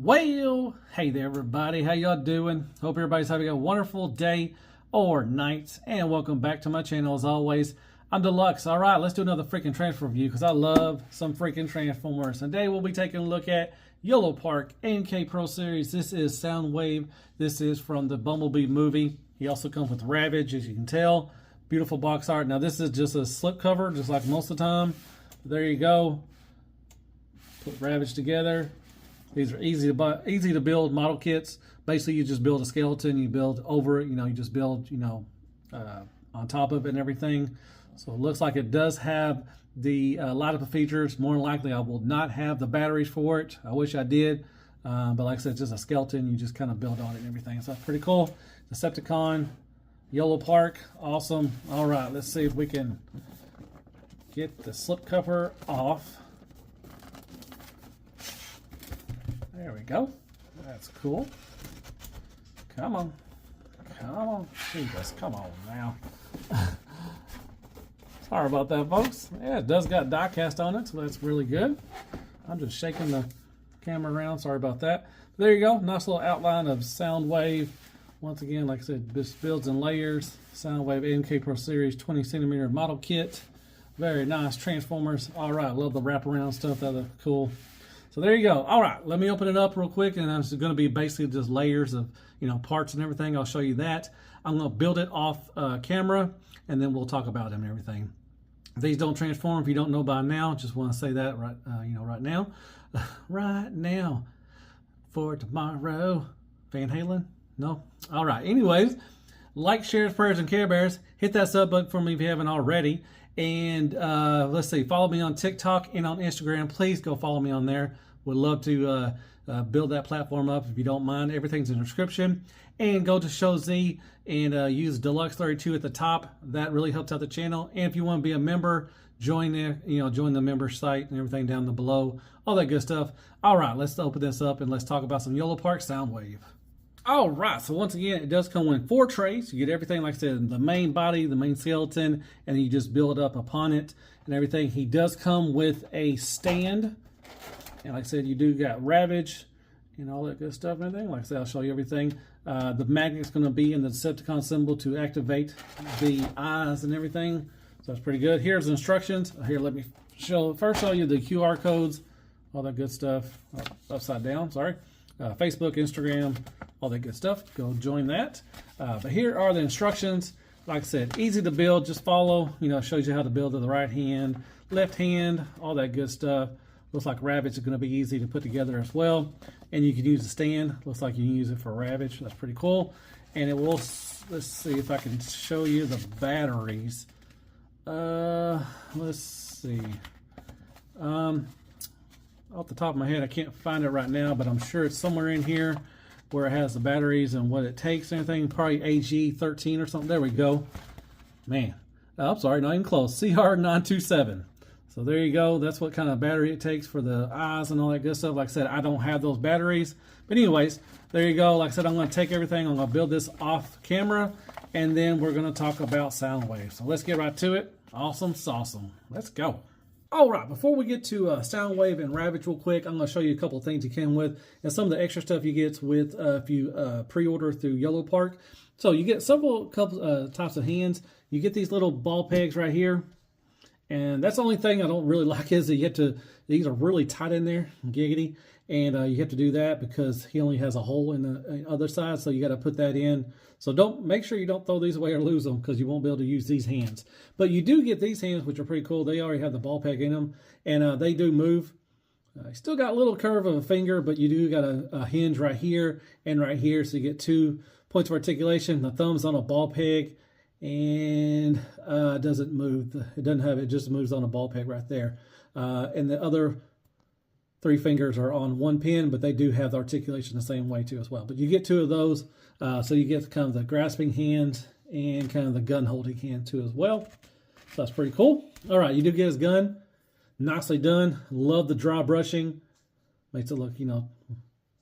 Well, hey there everybody, how y'all doing? Hope everybody's having a wonderful day or night, and welcome back to my channel as always. I'm Deluxe. All right, let's do another freaking transfer review because I love some freaking Transformers. Today we'll be taking a look at Yolopark AMK Pro Series. This is Soundwave. This is from the Bumblebee movie. He also comes with Ravage, as you can tell. Beautiful box art. Now this is just a slip cover, just like most of the time. There you go. Put Ravage together. These are easy to build model kits. Basically, you just build a skeleton, you build over it, you just build, on top of it and everything. So it looks like it does have the light up features. More than likely, I will not have the batteries for it. I wish I did, but like I said, it's just a skeleton. You just kind of build on it and everything. So that's pretty cool. Decepticon, Yolopark, awesome. All right, let's see if we can get the slip cover off. There we go. That's cool. Come on. Come on. Jesus, come on now. Sorry about that, folks. Yeah, it does got die cast on it, so that's really good. I'm just shaking the camera around. Sorry about that. There you go. Nice little outline of Soundwave. Once again, like I said, this builds in layers. Soundwave AMK Pro Series 20 centimeter model kit. Very nice Transformers. All right, love the wraparound stuff. That looks cool. So there you go. All right, let me open it up real quick, and it's going to be basically just layers of parts and everything. I'll show you that. I'm going to build it off camera, and then we'll talk about them and everything. These don't transform. If you don't know by now, just want to say that right right now, right now for tomorrow. Van Halen? No. All right. Anyways, like, shares, prayers, and Care Bears. Hit that sub button for me if you haven't already. And let's see, follow me on TikTok and on Instagram. Please go follow me on there. Would love to build that platform up if you don't mind. Everything's in the description. And go to Show Z and use Deluxe32 at the top. That really helps out the channel. And if you want to be a member, join the member site and everything down below. All that good stuff. All right, let's open this up and let's talk about some Yolopark Soundwave. All right, so once again, it does come in 4 trays. You get everything, like I said, the main body, the main skeleton, and you just build up upon it and everything. He does come with a stand. And like I said, you do got Ravage and all that good stuff and everything. Like I said, I'll show you everything. The magnet's going to be in the Decepticon symbol to activate the eyes and everything. So that's pretty good. Here's the instructions. Here, let me first show you the QR codes, all that good stuff. Upside down, sorry. Facebook, Instagram, all that good stuff. Go join that. But here are the instructions. Like I said, easy to build. Just follow. Shows you how to build with the right hand, left hand, all that good stuff. Looks like Ravage is going to be easy to put together as well. And you can use the stand. Looks like you can use it for Ravage. That's pretty cool. And it will, let's see if I can show you the batteries. Let's see. Off the top of my head, I can't find it right now, but I'm sure it's somewhere in here where it has the batteries and what it takes and everything. Probably AG13 or something. There we go. Man, I'm sorry, not even close. CR927. So there you go. That's what kind of battery it takes for the eyes and all that good stuff. Like I said, I don't have those batteries. But anyways, there you go. Like I said, I'm going to take everything. I'm going to build this off camera, and then we're going to talk about Soundwave. So let's get right to it. Awesome sauceum. Let's go. All right, before we get to Soundwave and Ravage real quick, I'm going to show you a couple of things you came with and some of the extra stuff you get with if you pre-order through Yolopark. So you get couple types of hands. You get these little ball pegs right here. And that's the only thing I don't really like is that you have to, these are really tight in there, giggity. And you have to do that because he only has a hole in the other side. So you got to put that in. So make sure you don't throw these away or lose them because you won't be able to use these hands. But you do get these hands, which are pretty cool. They already have the ball peg in them. And they do move. Still got a little curve of a finger, but you do got a hinge right here and right here. So you get 2 points of articulation. The thumb's on a ball peg. And it doesn't move. It doesn't have it. Just moves on a ball peg right there. And the other 3 fingers are on 1 pin, but they do have the articulation the same way too as well. But you get 2 of those, so you get kind of the grasping hand and kind of the gun holding hand too as well. So that's pretty cool. All right, you do get his gun, nicely done. Love the dry brushing. Makes it look,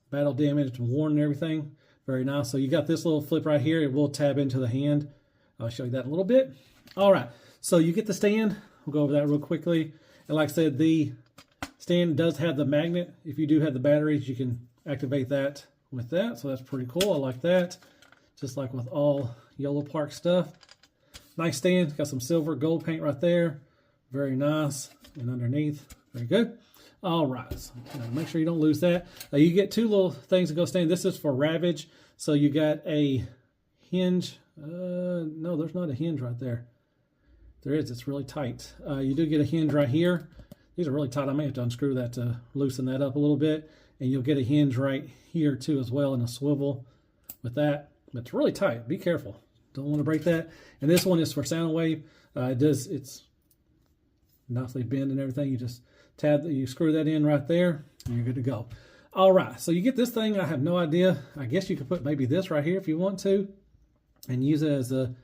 battle damaged and worn and everything. Very nice. So you got this little flip right here. It will tab into the hand. I'll show you that in a little bit. All right, so you get the stand. We'll go over that real quickly. And like I said, the stand does have the magnet. If you do have the batteries, you can activate that with that. So that's pretty cool. I like that. Just like with all Yolopark stuff. Nice stand. Got some silver gold paint right there. Very nice. And underneath, very good. All right. So make sure you don't lose that. You get two little things to go stand. This is for Ravage. So you got a hinge. No, there's not a hinge right there. There is. It's really tight. You do get a hinge right here. These are really tight. I may have to unscrew that to loosen that up a little bit. And you'll get a hinge right here too as well, and a swivel with that. But it's really tight. Be careful. Don't want to break that. And this one is for Soundwave. It's nicely bent and everything. You just you screw that in right there, and you're good to go. All right, so you get this thing. I have no idea. I guess you could put maybe this right here if you want to, and use it as a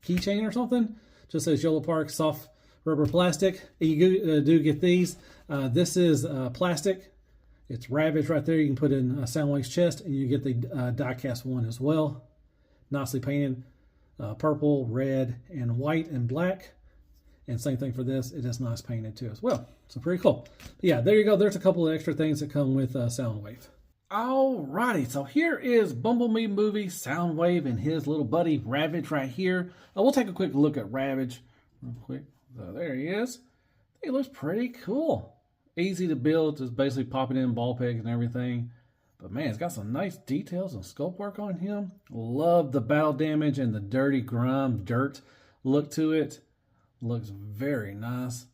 keychain or something. Just says Yolopark soft rubber plastic. You do get these. This is plastic. It's Ravage right there. You can put in Soundwave's chest, and you get the die-cast one as well. Nicely painted, purple, red, and white and black. And same thing for this. It is nice painted too as well. So pretty cool. But yeah, there you go. There's a couple of extra things that come with Soundwave. Alrighty, so here is Bumblebee movie Soundwave and his little buddy Ravage right here. We'll take a quick look at Ravage real quick. So there he is. He looks pretty cool. Easy to build, just basically popping in ball pegs and everything. But man, it's got some nice details and sculpt work on him. Love the battle damage and the dirty grime dirt look to it. Looks very nice.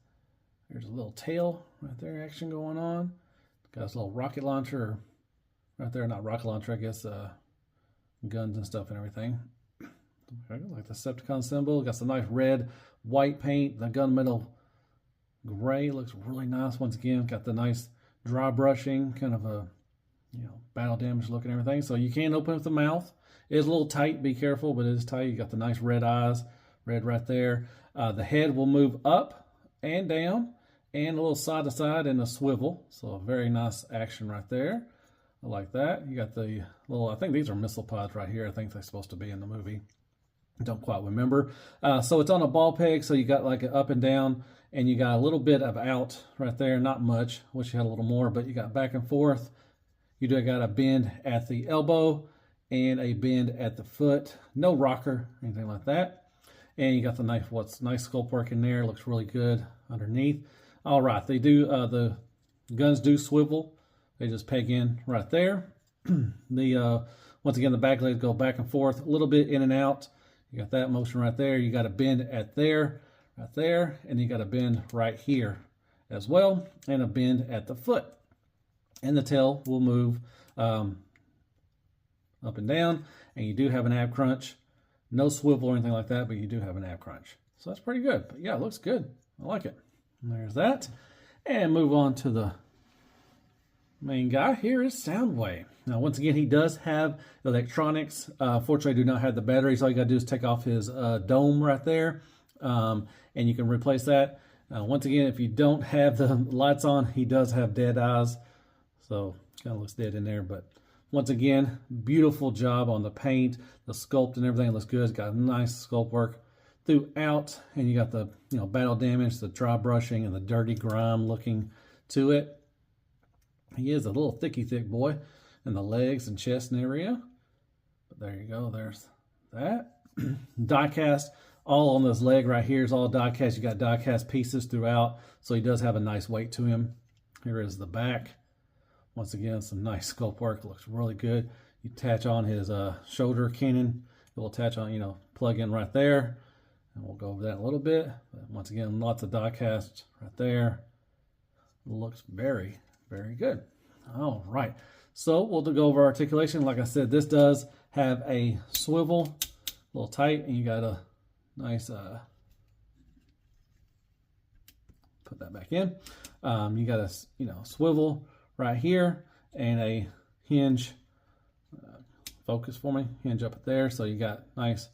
There's a little tail right there, action going on. Got this little rocket launcher right there. Not rocket launcher, I guess, guns and stuff and everything. Like the Decepticon symbol. Got some nice red, white paint. The gunmetal gray looks really nice. Once again, got the nice dry brushing, kind of a battle damage look and everything. So you can open up the mouth. It is a little tight. Be careful, but it is tight. You got the nice red eyes, red right there. The head will move up and down, and a little side to side and a swivel. So a very nice action right there. I like that. You got the little, I think these are missile pods right here. I think they're supposed to be in the movie. Don't quite remember. So it's on a ball peg, so you got like an up and down, and you got a little bit of out right there. Not much. Wish you had a little more, but you got back and forth. You do got a bend at the elbow and a bend at the foot. No rocker, anything like that. And you got the nice sculpt work in there. Looks really good underneath. All right, they do, the guns do swivel. They just peg in right there. Once again, the back legs go back and forth, a little bit in and out. You got that motion right there. You got a bend at there, right there, and you got a bend right here as well, and a bend at the foot. And the tail will move up and down, and you do have an ab crunch. No swivel or anything like that, but you do have an ab crunch. So that's pretty good. But yeah, it looks good. I like it. And there's that. And move on to the main guy. Here is Soundwave. Now, once again, he does have electronics. Fortunately, I do not have the batteries. All you got to do is take off his dome right there, and you can replace that. Once again, if you don't have the lights on, he does have dead eyes. So kind of looks dead in there, but once again, beautiful job on the paint, the sculpt and everything looks good. It's got nice sculpt work throughout, and you got the battle damage, the dry brushing, and the dirty grime looking to it. He is a little thick boy in the legs and chest and area. But there you go. There's that. Die cast all on this leg right here is all die cast. You got die cast pieces throughout, so he does have a nice weight to him. Here is the back. Once again, some nice sculpt work. Looks really good. You attach on his shoulder cannon. It will attach on, plug in right there. And we'll go over that a little bit. But once again, lots of die casts right there. Looks very, very good. All right. So we'll go over articulation. Like I said, this does have a swivel, a little tight, and you got a nice, put that back in. You got a, swivel right here and a hinge, focus for me, hinge up there. So you got nice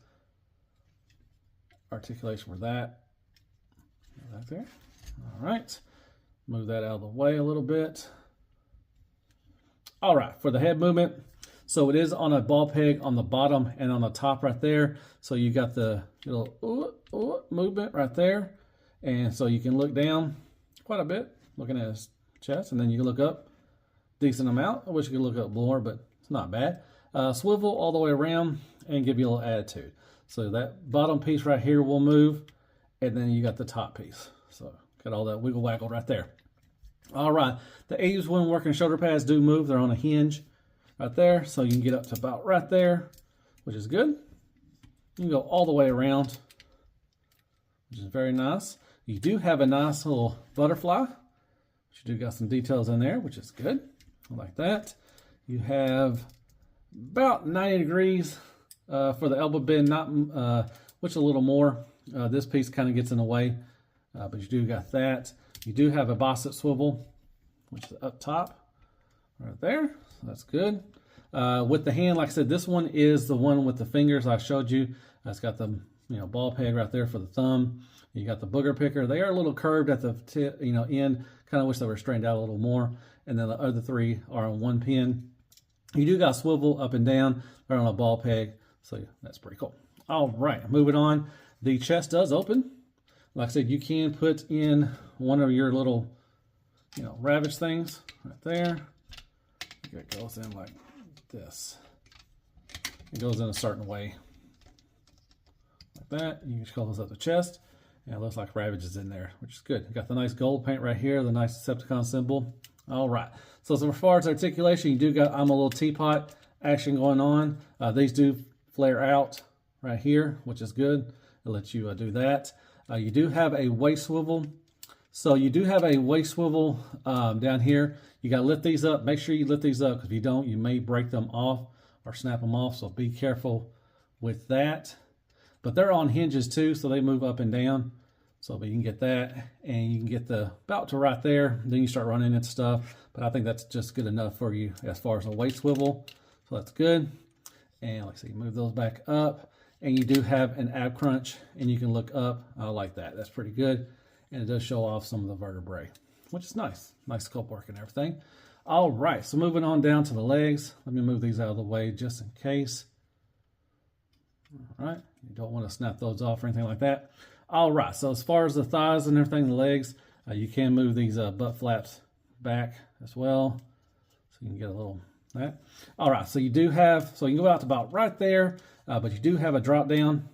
articulation for that. Right there. All right. Move that out of the way a little bit. All right, for the head movement. So it is on a ball peg on the bottom and on the top right there. So you got the little movement right there. And so you can look down quite a bit, looking at his chest, and then you can look up decent amount. I wish you could look up more, but it's not bad. Swivel all the way around and give you a little attitude. So that bottom piece right here will move, and then you got the top piece. So got all that wiggle waggle right there. All right, the eaves when working shoulder pads do move. They're on a hinge right there, so you can get up to about right there, which is good. You can go all the way around, which is very nice. You do have a nice little butterfly. You do got some details in there, which is good. I like that. You have about 90 degrees for the elbow bend, which a little more. This piece kind of gets in the way, but you do got that. You do have a bicep swivel, which is up top, right there. So that's good. With the hand, like I said, this one is the one with the fingers I showed you. It's got the ball peg right there for the thumb. You got the booger picker. They are a little curved at the tip, end. Kind of wish they were straightened out a little more. And then the other three are on one pin. You do got swivel up and down. They're on a ball peg, so that's pretty cool. All right, moving on. The chest does open. Like I said, you can put in one of your little, Ravage things right there. It goes in like this. It goes in a certain way, like that. You can just close up the chest, and it looks like Ravage is in there, which is good. You got the nice gold paint right here, the nice Decepticon symbol. All right. So as far as articulation, you do got I'm a little teapot action going on. These do flare out right here, which is good. It lets you do that. You do have a waist swivel. So you do have a waist swivel down here. You got to lift these up. Make sure you lift these up, because if you don't, you may break them off or snap them off. So be careful with that. But they're on hinges too, so they move up and down. So but you can get that, and you can get the about to right there. Then you start running into stuff. But I think that's just good enough for you as far as a waist swivel. So that's good. And like I said, you move those back up. And you do have an ab crunch, and you can look up. I like that. That's pretty good. And it does show off some of the vertebrae, which is nice. Nice sculpt work and everything. All right, so moving on down to the legs. Let me move these out of the way just in case. All right, you don't want to snap those off or anything like that. All right, so as far as the thighs and everything, the legs, you can move these butt flaps back as well. So you can get a little that. All right, so you do have, so you can go out to about right there, but you do have a drop down,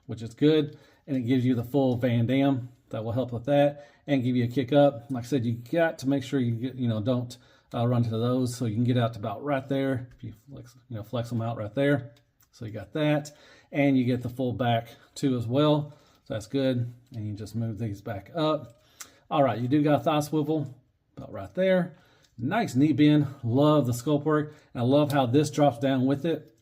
which is good, and it gives you the full Van Damme. That will help with that and give you a kick up. Like I said, you got to make sure you get, don't run to those, so you can get out to about right there. If you flex them out right there. So you got that, and you get the full back too as well. So that's good, and you just move these back up. All right, you do got a thigh swivel about right there. Nice knee bend. Love the sculpt work. And I love how this drops down with it.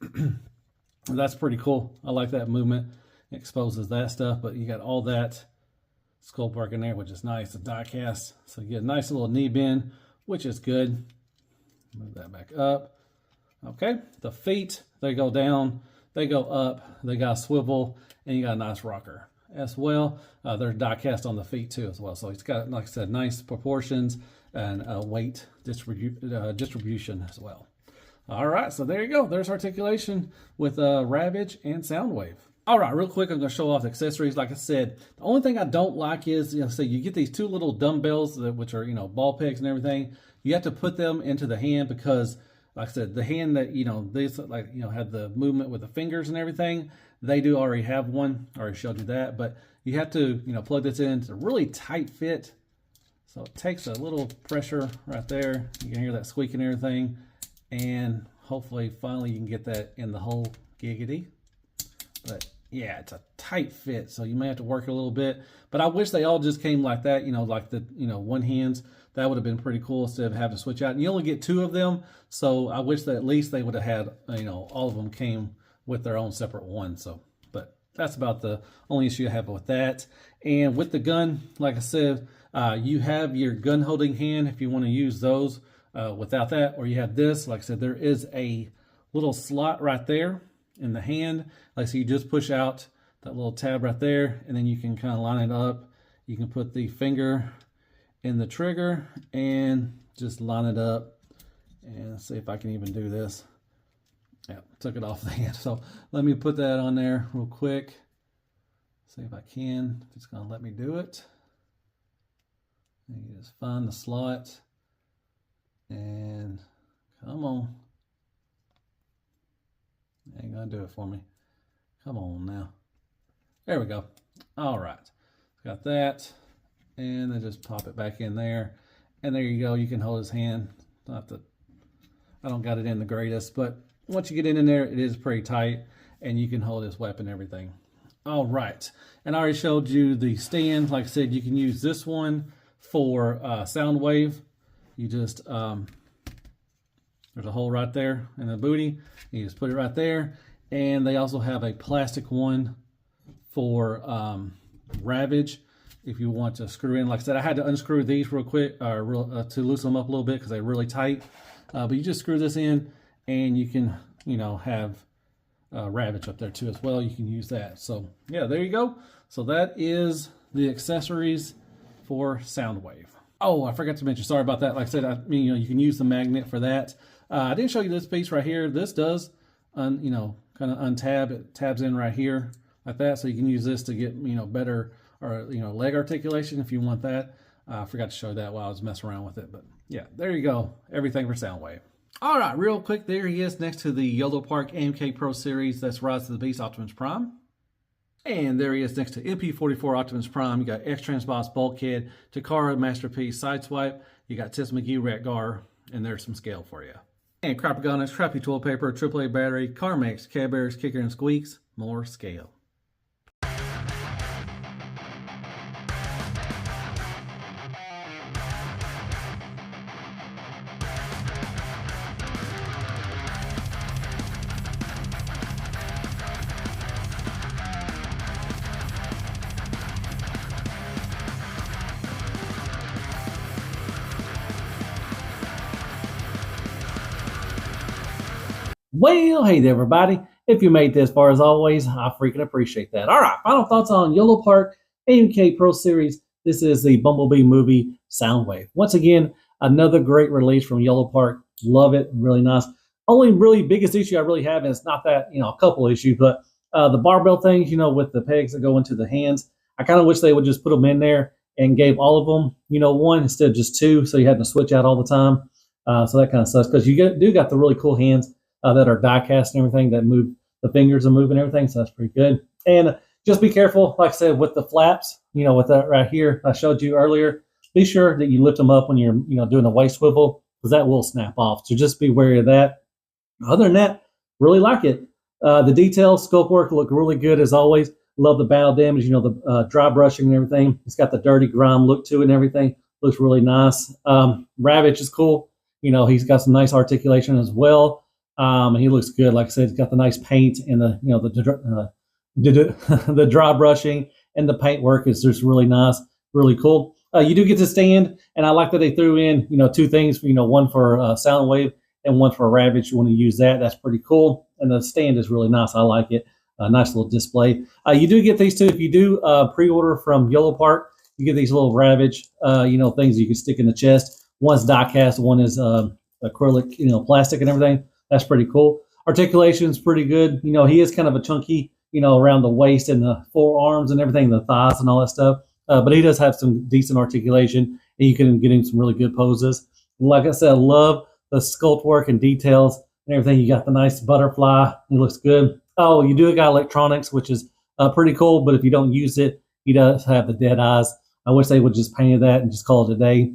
That's pretty cool. I like that movement. It exposes that stuff, but you got all that sculpt work in there, which is nice. The die cast. So you get a nice little knee bend, which is good. Move that back up. Okay. The feet, they go down, they go up, they got a swivel, and you got a nice rocker as well. There's die cast on the feet too as well. So it's got, like I said, nice proportions and weight distribution as well. All right, so there you go. There's articulation with Ravage and Soundwave. All right, real quick, I'm going to show off the accessories. Like I said, the only thing I don't like is, so you get these two little dumbbells, which are, ball pegs and everything. You have to put them into the hand because, like I said, the hand that, these, have the movement with the fingers and everything, they do already have one. I already showed you that. But you have to, plug this in. It's a really tight fit. So it takes a little pressure right there. You can hear that squeak and everything. And hopefully, finally, you can get that in the hole giggity. But yeah, it's a tight fit, so you may have to work a little bit. But I wish they all just came like that, like the, one hands. That would have been pretty cool instead of having to switch out. And you only get two of them, so I wish that at least they would have had, all of them came with their own separate one. So, but that's about the only issue I have with that. And with the gun, like I said, you have your gun holding hand if you want to use those without that, or you have this. Like I said, there is a little slot right there in the hand. Like, so you just push out that little tab right there, and then you can kind of line it up. You can put the finger in the trigger and just line it up. And see if I can even do this. Yeah, took it off the hand. So let me put that on there real quick. See if I can, if it's gonna let me do it. And you just find the slot and Somebody do it for me. Come on now. There we go. All right. Got that. And then just pop it back in there. And there you go. You can hold his hand. Not that I don't got it in the greatest, but once you get in there, it is pretty tight. And you can hold his weapon and everything. All right. And I already showed you the stand. Like I said, you can use this one for Soundwave. You just, there's a hole right there in the booty. You just put it right there. And they also have a plastic one for Ravage. If you want to screw in, like I said, I had to unscrew these real quick to loosen them up a little bit because they're really tight. But you just screw this in and you can, you know, have Ravage up there too as well. You can use that. So yeah, there you go. So that is the accessories for Soundwave. Oh, I forgot to mention, sorry about that. Like I said, you know, you can use the magnet for that. I didn't show you this piece right here. This does, you know, kind of untab. It tabs in right here like that. So you can use this to get, you know, better, or, you know, leg articulation if you want that. I forgot to show that while I was messing around with it. But yeah, there you go. Everything for Soundwave. All right, real quick, there he is next to the Yolopark AMK Pro Series. That's Rise to the Beast Optimus Prime. And there he is next to MP44 Optimus Prime. You got X-Trans Boss Bulkhead, Takara Masterpiece Sideswipe. You got Tess McGee Ratgar, and there's some scale for you. And Crapagonics, Crappy Toilet Paper, AAA Battery, Carmex, Care Bears, Kicker and Squeaks, more scale. Well, hey there, everybody. If you made this far, as always, I freaking appreciate that. All right, final thoughts on Yolopark AMK Pro Series. This is the Bumblebee movie Soundwave. Once again, another great release from Yolopark. Love it, really nice. Only really biggest issue I really have is not that, you know, a couple issues, but the barbell things, you know, with the pegs that go into the hands. I kind of wish they would just put them in there and gave all of them, you know, one instead of just two, so you had to switch out all the time. So that kind of sucks because you do got the really cool hands that are die cast and everything that move, the fingers are moving and everything, so that's pretty good. And just be careful, like I said, with the flaps, you know, with that right here I showed you earlier. Be sure that you lift them up when you're, you know, doing a waist swivel, because that will snap off. So just be wary of that. Other than that, really like it. The details, scope work look really good as always. Love the battle damage, you know, the dry brushing and everything. It's got the dirty grime look to it and everything. Looks really nice. Ravage is cool. You know, he's got some nice articulation as well. And he looks good. Like I said, he's got the nice paint and the, you know, the dry brushing and the paint work is just really nice, really cool. You do get to stand, and I like that they threw in, you know, two things, you know, one for Soundwave and one for Ravage. You want to use that, that's pretty cool. And the stand is really nice. I like it. Nice little display. You do get these two if you do pre-order from Yolopark. You get these little Ravage, you know, things you can stick in the chest. One's die cast, one is acrylic, you know, plastic and everything. That's pretty cool. Articulation's pretty good. You know, he is kind of a chunky, you know, around the waist and the forearms and everything, the thighs and all that stuff. But he does have some decent articulation, and you can get him some really good poses. And like I said, I love the sculpt work and details and everything. You got the nice butterfly. He looks good. Oh, you do got electronics, which is pretty cool. But if you don't use it, he does have the dead eyes. I wish they would just paint that and just call it a day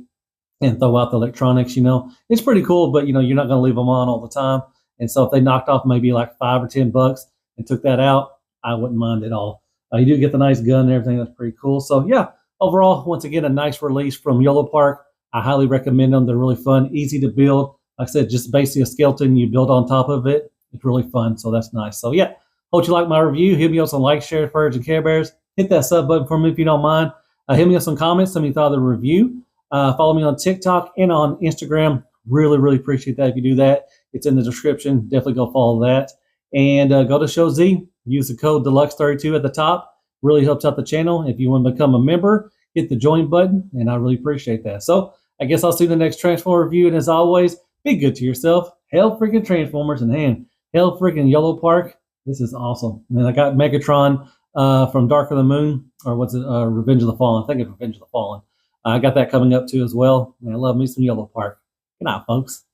and throw out the electronics, you know. It's pretty cool, but, you know, you're not going to leave them on all the time. And so if they knocked off maybe like $5 or $10 and took that out, I wouldn't mind at all. You do get the nice gun and everything. That's pretty cool. So, yeah, overall, once again, a nice release from Yolopark. I highly recommend them. They're really fun, easy to build. Like I said, just basically a skeleton you build on top of it. It's really fun, so that's nice. So, yeah, hope you like my review. Hit me up some likes, shares, furs, and Care Bears. Hit that sub button for me if you don't mind. Hit me up some comments. Tell me you thought of the review. Follow me on TikTok and on Instagram. Really, really appreciate that if you do that. It's in the description. Definitely go follow that. And go to Show Z. Use the code Deluxe32 at the top. Really helps out the channel. If you want to become a member, hit the join button, and I really appreciate that. So I guess I'll see you in the next Transformer review. And as always, be good to yourself. Hell freaking Transformers, and hell freaking Yolopark. This is awesome. And then I got Megatron from Dark of the Moon, or what's it? Revenge of the Fallen. I think it's Revenge of the Fallen. I got that coming up too as well. And I love me some Yolopark. Good night, folks.